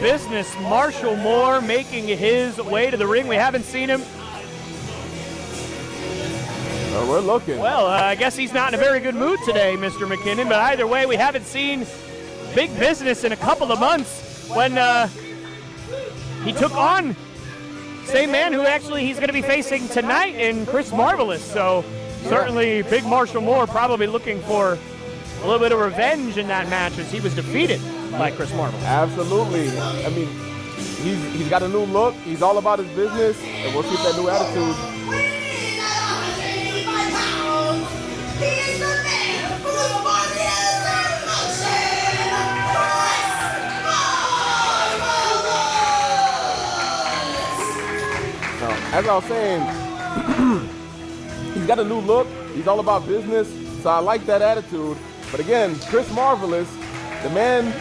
business. Marshall Moore making his way to the ring. We haven't seen him. We're looking. Well, I guess he's not in a very good mood today, Mr. McKinnon, but either way, we haven't seen big business in a couple of months when he took on same man who actually he's going to be facing tonight in Chris Marvelous. So certainly Big Marshall Moore probably looking for a little bit of revenge in that match as he was defeated by Chris Marvelous. Absolutely. I mean, he's got a new look. He's all about his business, and we'll see that new attitude. As I was saying, he's got a new look. He's all about business, so I like that attitude. But again, Chris Marvelous, the man,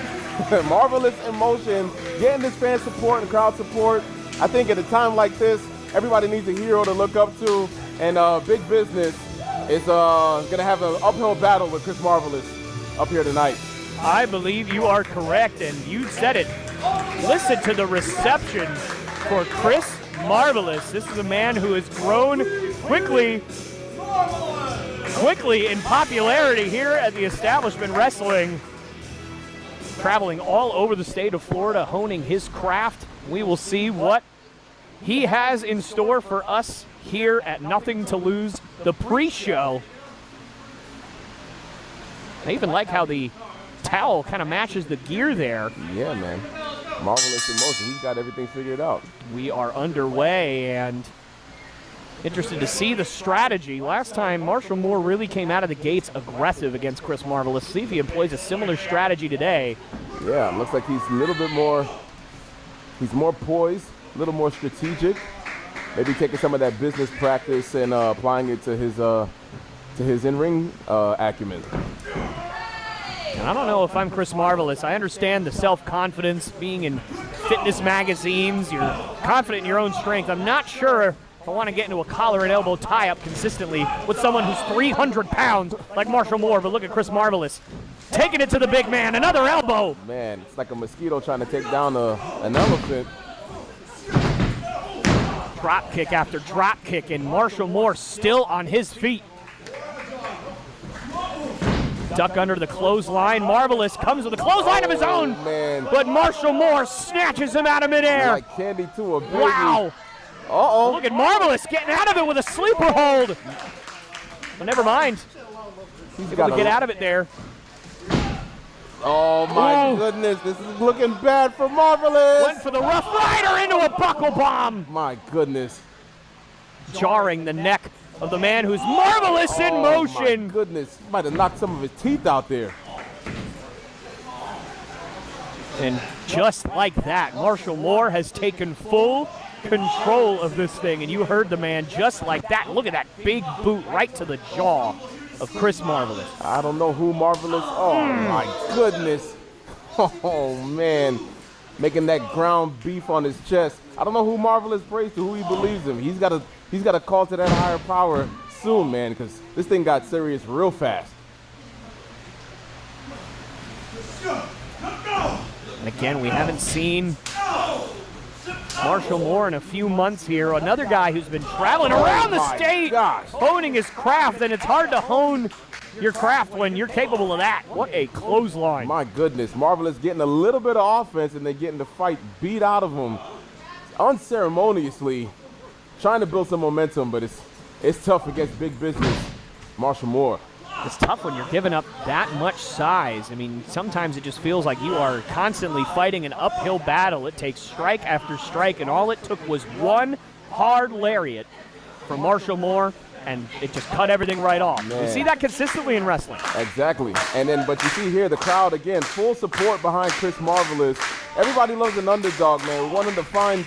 marvelous in motion, getting this fan support and crowd support. I think at a time like this, everybody needs a hero to look up to, and Big Business is going to have an uphill battle with Chris Marvelous up here tonight. I believe you are correct, and you said it. Listen to the reception for Chris Marvelous. This is a man who has grown quickly in popularity here at the Establishment Wrestling, traveling all over the state of Florida, honing his craft. We will see what he has in store for us here at Nothing to Lose, the pre-show. I even like how the towel kind of matches the gear there. Yeah, man. Marvelous in motion. He's got everything figured out. We are underway and interested to see the strategy. Last time, Marshall Moore really came out of the gates aggressive against Chris Marvelous. See if he employs a similar strategy today. Yeah, looks like he's a little bit more, he's more poised, a little more strategic. Maybe taking some of that business practice and applying it to his in-ring acumen. And I don't know if I'm Chris Marvelous. I understand the self-confidence, being in fitness magazines. You're confident in your own strength. I'm not sure if I want to get into a collar and elbow tie-up consistently with someone who's 300 pounds like Marshall Moore, but look at Chris Marvelous. Taking it to the big man, another elbow. Man, it's like a mosquito trying to take down an elephant. Drop kick after drop kick, and Marshall Moore still on his feet. Duck under the clothesline. Marvelous comes with a clothesline of his own, man. But Marshall Moore snatches him out of midair. Like candy to a baby. Wow. Uh-oh. Look at Marvelous getting out of it with a sleeper hold. But never mind. He's able to get out of it there. Oh, my goodness. This is looking bad for Marvelous. Went for the Rough Rider into a buckle bomb. My goodness. Jarring the neck of the man who's marvelous in motion. My goodness. Might have knocked some of his teeth out there. And just like that, Marshall Moore has taken full control of this thing. And you heard the man just like that. Look at that big boot right to the jaw of Chris Marvelous. I don't know who Marvelous. Oh, my goodness. Oh, man. Making that ground beef on his chest. I don't know who Marvelous prays to, who he believes in. He's got to call to that higher power soon, man, because this thing got serious real fast. And again, we haven't seen Marshall Moore in a few months here. Another guy who's been traveling around the state, honing his craft, and it's hard to hone your craft when you're capable of that. What a clothesline. My goodness, Marvelous getting a little bit of offense and then getting the fight beat out of him unceremoniously, trying to build some momentum, but it's tough against Big Business Marshall Moore. It's tough when you're giving up that much size. I mean, sometimes it just feels like you are constantly fighting an uphill battle. It takes strike after strike, and all it took was one hard lariat from Marshall Moore, and it just cut everything right off. Man. We see that consistently in wrestling. Exactly. And then, but you see here, the crowd, again, full support behind Chris Marvelous. Everybody loves an underdog, man. We want him to find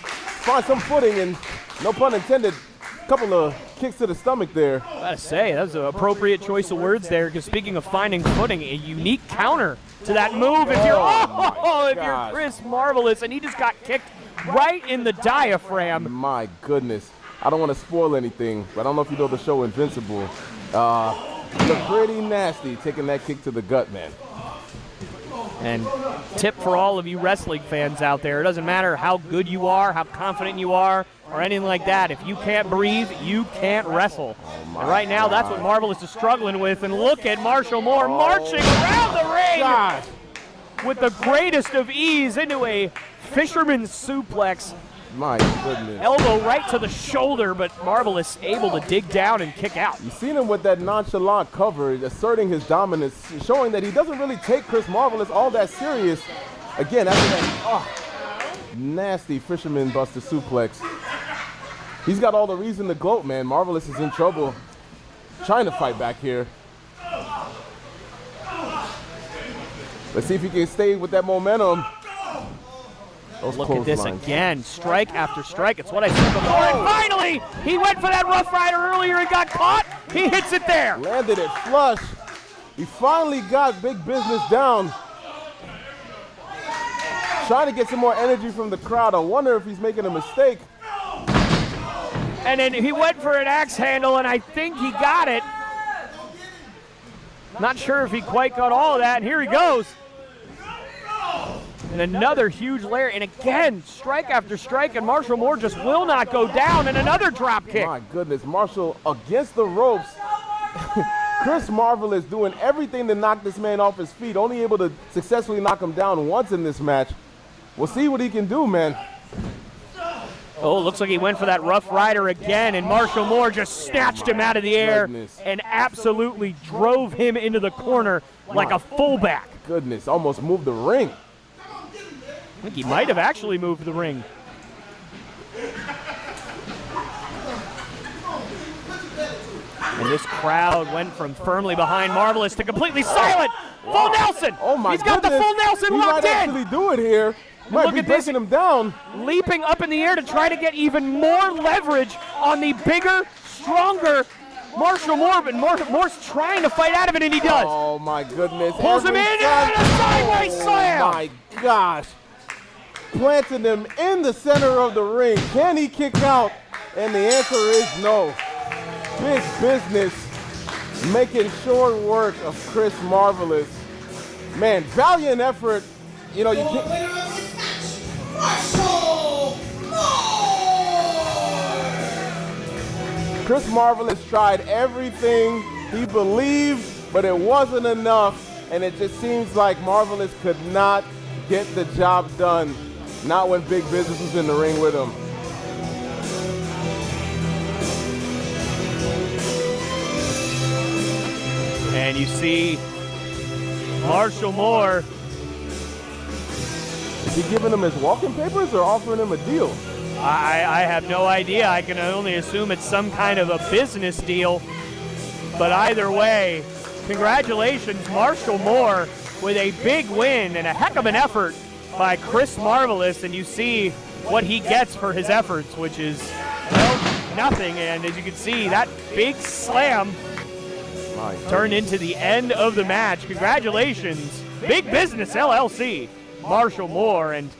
some footing, and no pun intended, a couple of kicks to the stomach there. I gotta say, that was an appropriate choice of words there, because speaking of finding footing, a unique counter to that move. If you're Chris Marvelous, and he just got kicked right in the diaphragm. My goodness. I don't want to spoil anything, but I don't know if you know the show Invincible. Look pretty nasty taking that kick to the gut, man. And tip for all of you wrestling fans out there, it doesn't matter how good you are, how confident you are, or anything like that. If you can't breathe, you can't wrestle. And right now, that's what Marvelous is struggling with. And look at Marshall Moore marching around the ring with the greatest of ease into a fisherman's suplex. My goodness. Elbow right to the shoulder, but Marvelous able to dig down and kick out. You've seen him with that nonchalant cover, asserting his dominance, showing that he doesn't really take Chris Marvelous all that serious. Again, after that nasty fisherman buster suplex. He's got all the reason to gloat, man. Marvelous is in trouble trying to fight back here. Let's see if he can stay with that momentum. Look at this again, strike after strike. It's what I said before. And finally, he went for that Rough Rider earlier and got caught. He hits it there. Landed it flush. He finally got Big Business down. Trying to get some more energy from the crowd. I wonder if he's making a mistake. And then he went for an axe handle, and I think he got it. Not sure if he quite got all of that, and here he goes. And another huge layer, and again, strike after strike, and Marshall Moore just will not go down, and another drop kick. My goodness, Marshall against the ropes. Chris Marvelous doing everything to knock this man off his feet, only able to successfully knock him down once in this match. We'll see what he can do, man. Oh, looks like he went for that Rough Rider again, and Marshall Moore just snatched him out of the air and absolutely drove him into the corner like a fullback. Goodness, almost moved the ring. I think he might have actually moved the ring. And this crowd went from firmly behind Marvelous to completely silent. Full Nelson. Oh my He's got goodness. the full Nelson locked in. He might actually do it here. Might look be at this. breaking him down. Leaping up in the air to try to get even more leverage on the bigger, stronger Marshall Moore, but Moore's trying to fight out of it, and he does. Oh my goodness. Pulls him in and a sideways slam. Oh my gosh. Planting him in the center of the ring. Can he kick out? And the answer is no. Big Business making short work of Chris Marvelous. Man, valiant effort. You know, you can't. Chris Marvelous tried everything he believed, but it wasn't enough, and it just seems like Marvelous could not get the job done. Not when Big Business was in the ring with him. And you see Marshall Moore. Is he giving him his walking papers or offering him a deal? I have no idea. I can only assume it's some kind of a business deal. But either way, congratulations, Marshall Moore, with a big win and a heck of an effort by Chris Marvelous. And you see what he gets for his efforts, which is, well, nothing. And as you can see, that big slam turned into the end of the match. Congratulations, Big Business LLC, Marshall Moore. And